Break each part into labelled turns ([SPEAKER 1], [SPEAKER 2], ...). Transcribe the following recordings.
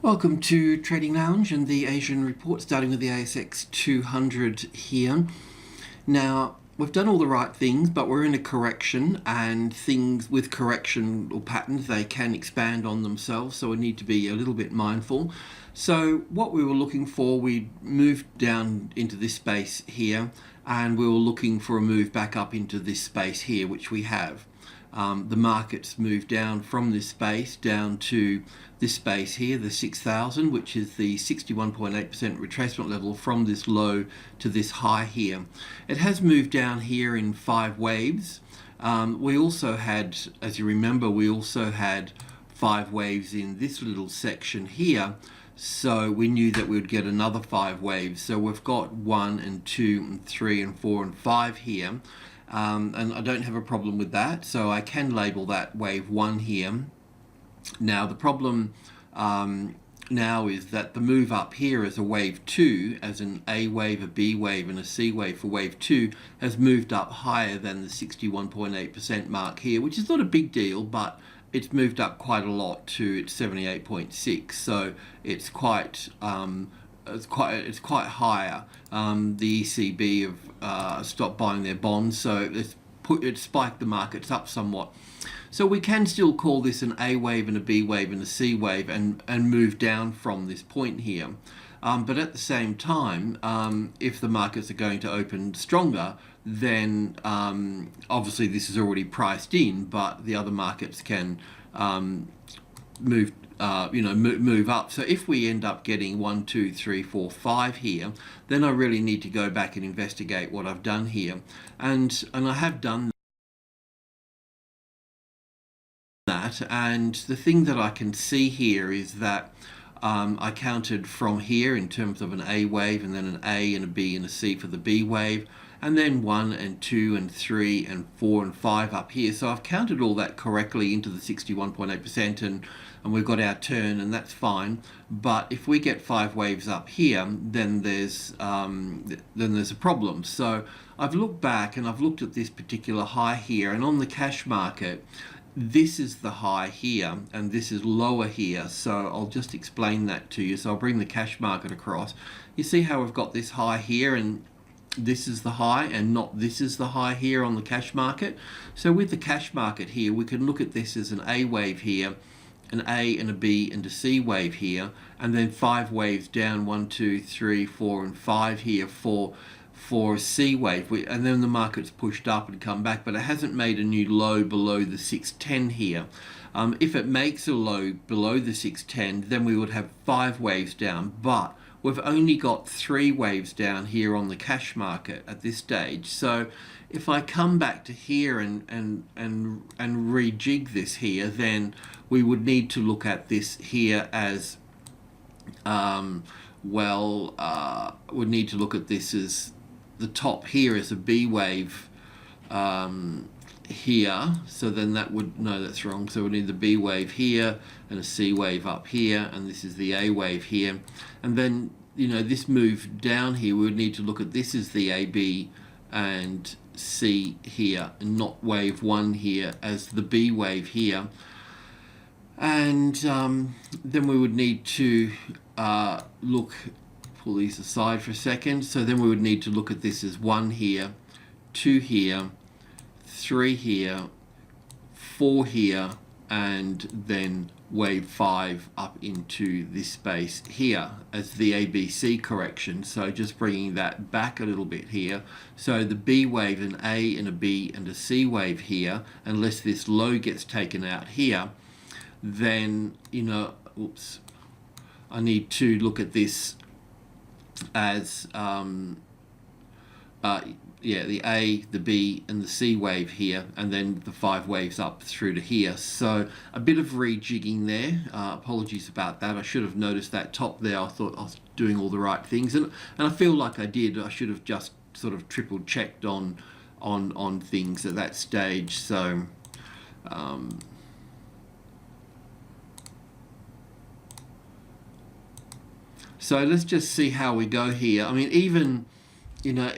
[SPEAKER 1] Welcome to Trading Lounge and the Asian report, starting with the ASX 200 here. Now, we've done all the right things, but we're in a correction, and things with correction or patterns, they can expand on themselves, so we need to be a little bit mindful. So what we were looking for, we moved down into this space here, and we were looking for a move back up into this space here, which we have. The market's moved down from this space down to this space here, the 6,000, which is the 61.8% retracement level from this low to this high here. It has moved down here in 5 waves. We also had, as you remember, we also had 5 waves in this little section here. So we knew that we would get another 5 waves. So we've got 1 and 2 and 3 and 4 and 5 here. And I don't have a problem with that, so I can label that wave 1 here. Now the problem now is that the move up here as a wave 2, as an A wave, a B wave and a C wave for wave 2, has moved up higher than the 61.8% mark here, which is not a big deal, but it's moved up quite a lot to its 78.6, so it's quite higher. The ECB have stopped buying their bonds, so it's spiked the markets up somewhat. So we can still call this an A wave and a B wave and a C wave and move down from this point here. But at the same time, if the markets are going to open stronger, then obviously this is already priced in, but the other markets can move up. So if we end up getting 1, 2, 3, 4, 5 here, then I really need to go back and investigate what I've done here, and I have done that. And the thing that I can see here is that I counted from here in terms of an A wave, and then an A and a B and a C for the B wave, and then 1 and 2 and 3 and 4 and 5 up here. So I've counted all that correctly into the 61.8%, and we've got our turn, and that's fine. But if we get 5 waves up here, then there's a problem. So I've looked back and I've looked at this particular high here, and on the cash market, this is the high here and this is lower here. So I'll just explain that to you. So I'll bring the cash market across. You see how we've got this high here, and this is the high, and not this is the high here on the cash market. So with the cash market here, we can look at this as an A wave here, an A and a B and a C wave here, and then 5 waves down, 1, 2, 3, 4 and 5 here for a C wave, and then the market's pushed up and come back, but it hasn't made a new low below the 610 here. If it makes a low below the 610, then we would have 5 waves down, but we've only got 3 waves down here on the cash market at this stage. So if I come back to here and rejig this here, then we would need to look at this here as would need to look at this as the top here is a B wave here, so then that would, no, that's wrong. So we need the B wave here and a C wave up here, and this is the A wave here. And then, you know, this move down here, we would need to look at this as the A, B and C here, and not wave 1 here as the B wave here. And then we would need to pull these aside for a second. So then we would need to look at this as 1 here, 2 here, 3 here, 4 here, and then wave 5 up into this space here as the ABC correction. So just bringing that back a little bit here. So the B wave, an A and a B and a C wave here, unless this low gets taken out here, then, you know, oops, I need to look at this as the A, the B and the C wave here, and then the 5 waves up through to here. So a bit of rejigging there. Apologies about that. I should have noticed that top there. I thought I was doing all the right things, and I feel like I did. I should have just sort of triple checked on things at that stage. So so let's just see how we go here. I mean, even, you know,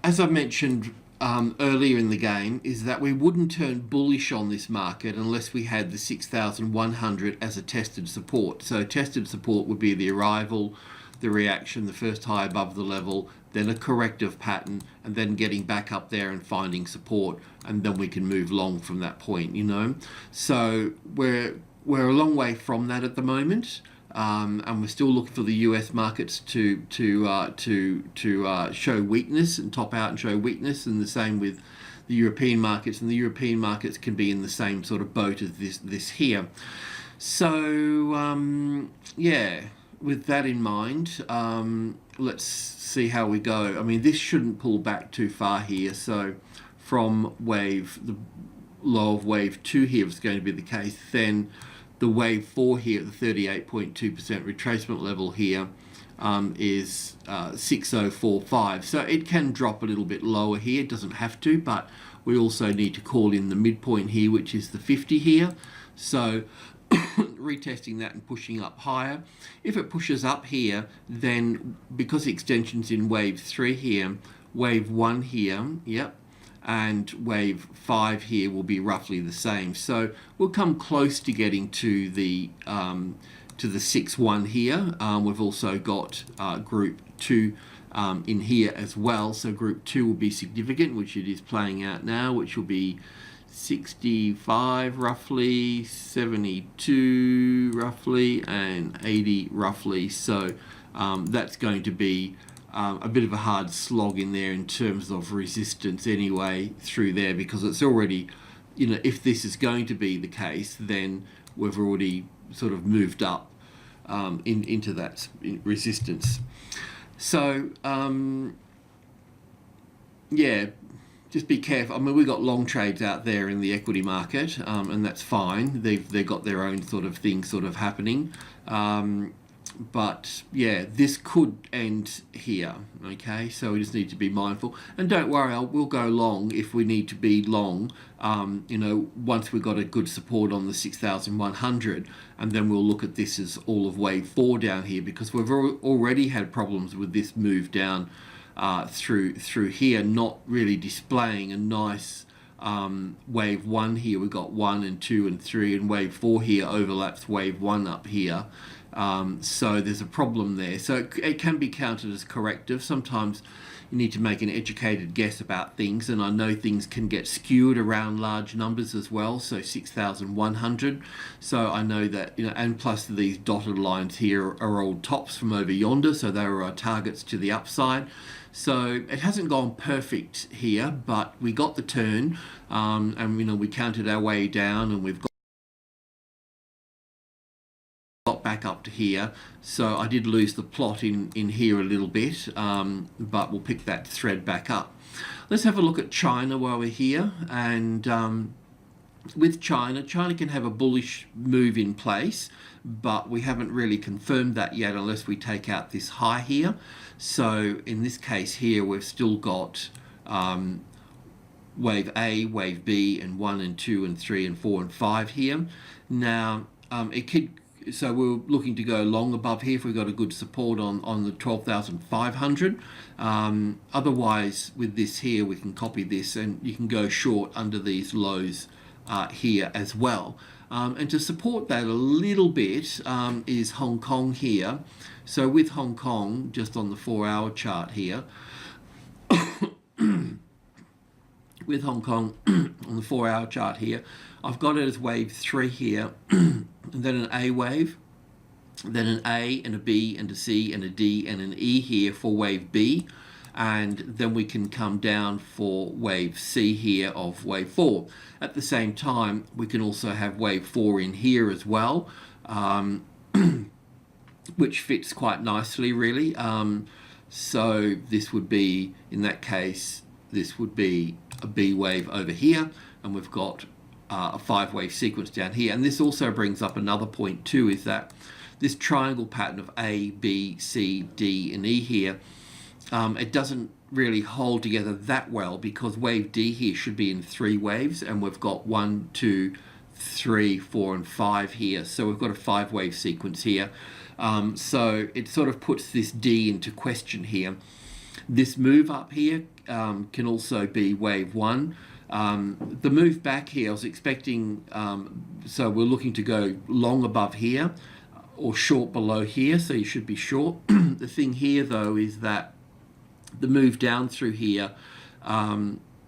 [SPEAKER 1] as I mentioned earlier in the game is that we wouldn't turn bullish on this market unless we had the 6,100 as a tested support. So tested support would be the arrival, the reaction, the first high above the level, then a corrective pattern, and then getting back up there and finding support, and then we can move long from that point, you know. So we're a long way from that at the moment. And we're still looking for the US markets to show weakness and top out and show weakness, and the same with the European markets. And the European markets can be in the same sort of boat as this here. So yeah, with that in mind, let's see how we go. I mean, this shouldn't pull back too far here. So from the low of wave 2 here, if it's going to be the case, then the wave 4 here at the 38.2% retracement level here is 6045. So it can drop a little bit lower here. It doesn't have to, but we also need to call in the midpoint here, which is the 50 here. So retesting that and pushing up higher. If it pushes up here, then because the extension's in wave 3 here, wave 1 here, yep, and wave 5 here will be roughly the same. So we'll come close to getting to the 6-1 here. We've also got group 2 in here as well. So group 2 will be significant, which it is playing out now, which will be 65 roughly, 72 roughly, and 80 roughly. So that's going to be a bit of a hard slog in there in terms of resistance anyway through there, because it's already, you know, if this is going to be the case, then we've already sort of moved up into that resistance. So yeah, just be careful. I mean, we've got long trades out there in the equity market, and that's fine. They've got their own sort of thing sort of happening. But yeah, this could end here, okay? So we just need to be mindful. And don't worry, we'll go long if we need to be long, you know, once we've got a good support on the 6,100, and then we'll look at this as all of wave 4 down here, because we've already had problems with this move down through here, not really displaying a nice wave 1 here. We've got 1 and 2 and 3, and wave 4 here overlaps wave 1 up here. So there's a problem there. So it can be counted as corrective. Sometimes you need to make an educated guess about things, and I know things can get skewed around large numbers as well. So 6,100. So I know that, you know, and plus these dotted lines here are all tops from over yonder, so they were our targets to the upside. So it hasn't gone perfect here, but we got the turn, and you know, we counted our way down, and we've got back up to here. So I did lose the plot in here a little bit, but we'll pick that thread back up. Let's have a look at China while we're here. And with China can have a bullish move in place, but we haven't really confirmed that yet unless we take out this high here. So in this case here, we've still got wave A, wave B, and 1 and 2 and 3 and 4 and 5 here. Now it could, so we're looking to go long above here if we've got a good support on the 12,500. Otherwise, with this here, we can copy this and you can go short under these lows here as well. And to support that a little bit is Hong Kong here. So with Hong Kong, just on the 4-hour chart here, with Hong Kong on the 4-hour chart here, I've got it as wave 3 here, and then an A wave, then an A and a B and a C and a D and an E here for wave B, and then we can come down for wave C here of wave 4. At the same time, we can also have wave 4 in here as well, which fits quite nicely really. So this would be, in that case, this would be a B wave over here, and we've got a 5-wave sequence down here. And this also brings up another point too, is that this triangle pattern of A, B, C, D, and E here, it doesn't really hold together that well, because wave D here should be in 3 waves, and we've got 1, 2, 3, 4, and 5 here. So we've got a 5-wave sequence here. So it sort of puts this D into question here. This move up here can also be wave 1. The move back here, I was expecting, so we're looking to go long above here or short below here, so you should be short. The thing here though is that the move down through here,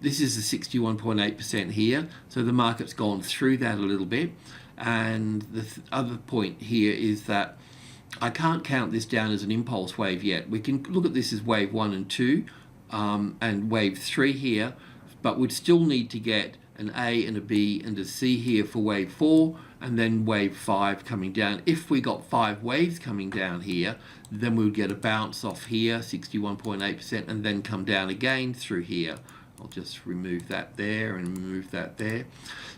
[SPEAKER 1] this is the 61.8% here, so the market's gone through that a little bit. And the other point here is that I can't count this down as an impulse wave yet. We can look at this as wave 1 and 2 and wave 3 here, but we'd still need to get an A and a B and a C here for wave 4, and then wave 5 coming down. If we got 5 waves coming down here, then we would get a bounce off here, 61.8%, and then come down again through here. I'll just remove that there and remove that there.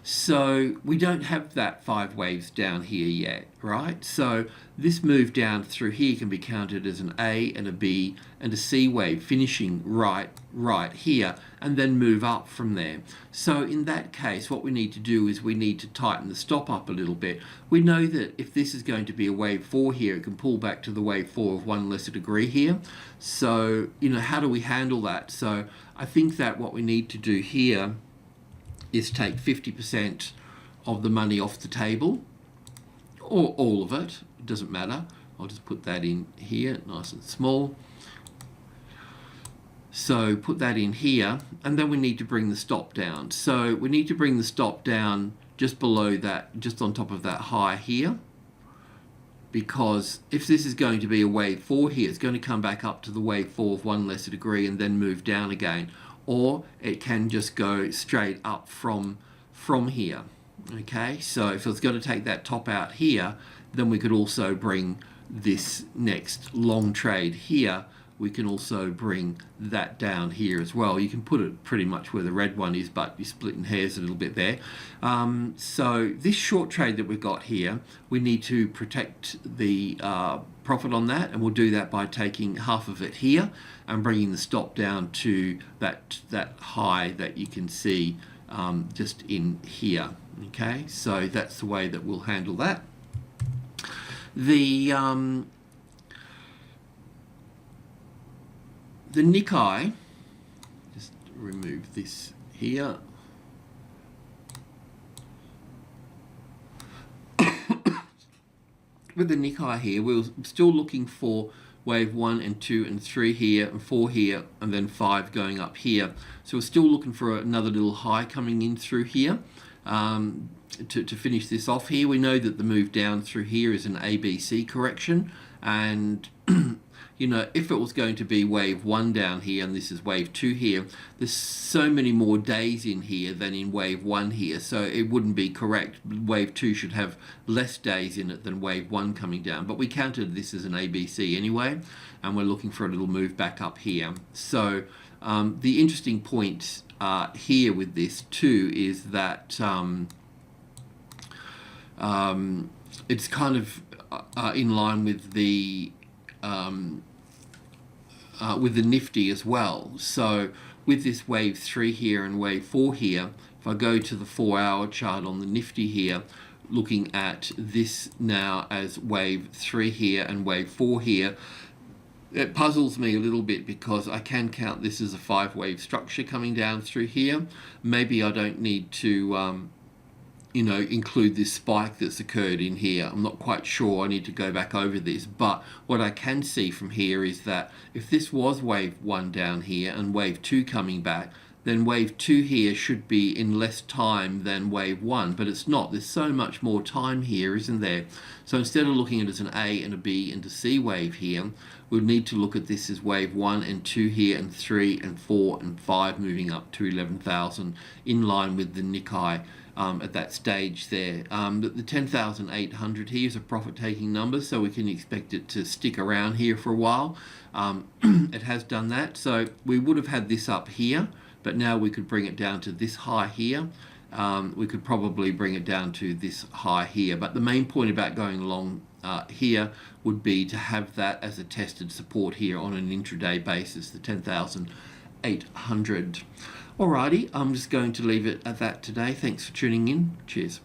[SPEAKER 1] So we don't have that 5 waves down here yet, right? So this move down through here can be counted as an A and a B and a C wave, finishing right here, and then move up from there. So in that case, what we need to do is we need to tighten the stop up a little bit. We know that if this is going to be a wave 4 here, it can pull back to the wave 4 of 1 lesser degree here. So, how do we handle that? So I think that what we need to do here is take 50% of the money off the table, or all of it, it doesn't matter. I'll just put that in here, nice and small. So put that in here, and then we need to bring the stop down. So we need to bring the stop down just below that, just on top of that high here, because if this is going to be a wave 4 here, it's going to come back up to the wave 4 of 1 lesser degree and then move down again. Or it can just go straight up from here. Okay, so if it's going to take that top out here, then we could also bring this next long trade here. We can also bring that down here as well. You can put it pretty much where the red one is, but you're splitting hairs a little bit there. So this short trade that we've got here, we need to protect the profit on that, and we'll do that by taking half of it here and bringing the stop down to that high that you can see just in here. Okay, so that's the way that we'll handle that. The Nikkei, just remove this here. With the Nikkei here, we're still looking for wave 1 and 2 and 3 here and 4 here and then 5 going up here. So we're still looking for another little high coming in through here to finish this off here. We know that the move down through here is an ABC correction, and if it was going to be wave 1 down here and this is wave 2 here, there's so many more days in here than in wave 1 here, so it wouldn't be correct. Wave 2 should have less days in it than wave 1 coming down, but we counted this as an ABC anyway, and we're looking for a little move back up here. So the interesting point here with this too is that it's kind of in line with the Nifty as well. So with this wave 3 here and wave 4 here, if I go to the 4-hour chart on the Nifty here, looking at this now as wave 3 here and wave 4 here, it puzzles me a little bit because I can count this as a 5-wave structure coming down through here. Maybe I don't need to include this spike that's occurred in here. I'm not quite sure. I need to go back over this. But what I can see from here is that if this was wave 1 down here and wave 2 coming back, then wave 2 here should be in less time than wave 1, but it's not. There's so much more time here, isn't there? So instead of looking at it as an A and a B and a C wave here, we'll need to look at this as wave 1 and 2 here and 3 and 4 and 5 moving up to 11,000 in line with the Nikkei at that stage there. The 10,800 here is a profit-taking number, so we can expect it to stick around here for a while. It has done that, so we would have had this up here, but now we could bring it down to this high here. We could probably bring it down to this high here, but the main point about going along here would be to have that as a tested support here on an intraday basis, the 10,800. Alrighty, I'm just going to leave it at that today. Thanks for tuning in. Cheers.